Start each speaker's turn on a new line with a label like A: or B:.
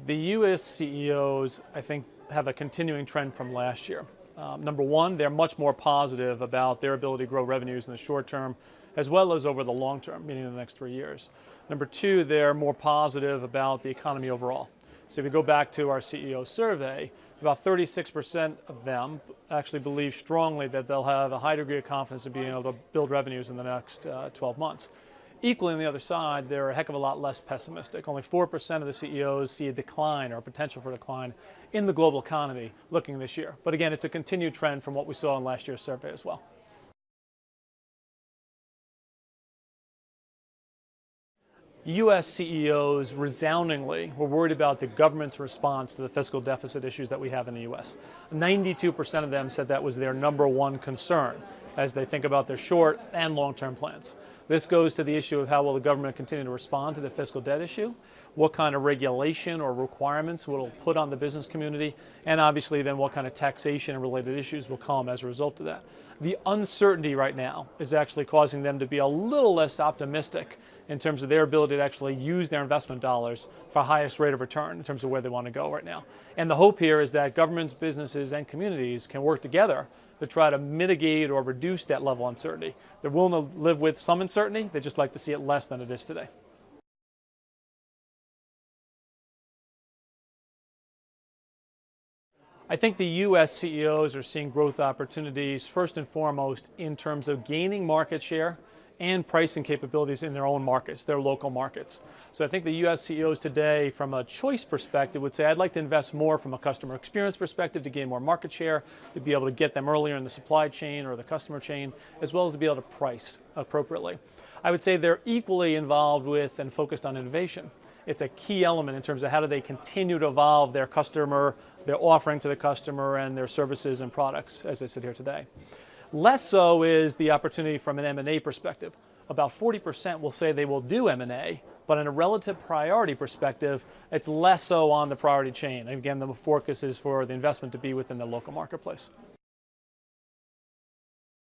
A: The U.S. CEOs, I think, have a continuing trend from last year. Number one, they're much more positive about their ability to grow revenues in the short term, as well as over the long term, meaning the next 3 years. Number two, they're more positive about the economy overall. So if you go back to our CEO survey, about 36% of them actually believe strongly that they'll have a high degree of confidence in being able to build revenues in the next 12 months. Equally, on the other side, they're a heck of a lot less pessimistic. Only 4% of the CEOs see a decline or a potential for a decline in the global economy looking this year. But again, it's a continued trend from what we saw in last year's survey as well. U.S. CEOs resoundingly were worried about the government's response to the fiscal deficit issues that we have in the U.S. 92% of them said that was their number one concern as they think about their short and long-term plans. This goes to the issue of how will the government continue to respond to the fiscal debt issue, what kind of regulation or requirements will it put on the business community, and obviously then what kind of taxation and related issues will come as a result of that. The uncertainty right now is actually causing them to be a little less optimistic in terms of their ability to actually use their investment dollars for highest rate of return in terms of where they want to go right now. And the hope here is that governments, businesses, and communities can work together to try to mitigate or reduce that level of uncertainty. They're willing to live with some uncertainty, they just like to see it less than it is today. I think the U.S. CEOs are seeing growth opportunities first and foremost in terms of gaining market share and pricing capabilities in their own markets, their local markets. So I think the U.S. CEOs today, from a choice perspective, would say, I'd like to invest more from a customer experience perspective to gain more market share, to be able to get them earlier in the supply chain or the customer chain, as well as to be able to price appropriately. I would say they're equally involved with and focused on innovation. It's a key element in terms of how do they continue to evolve their customer, their offering to the customer, and their services and products, as I sit here today. Less so is the opportunity from an M&A perspective. About 40% will say they will do M&A, but in a relative priority perspective, it's less so on the priority chain. And again, the focus is for the investment to be within the local marketplace.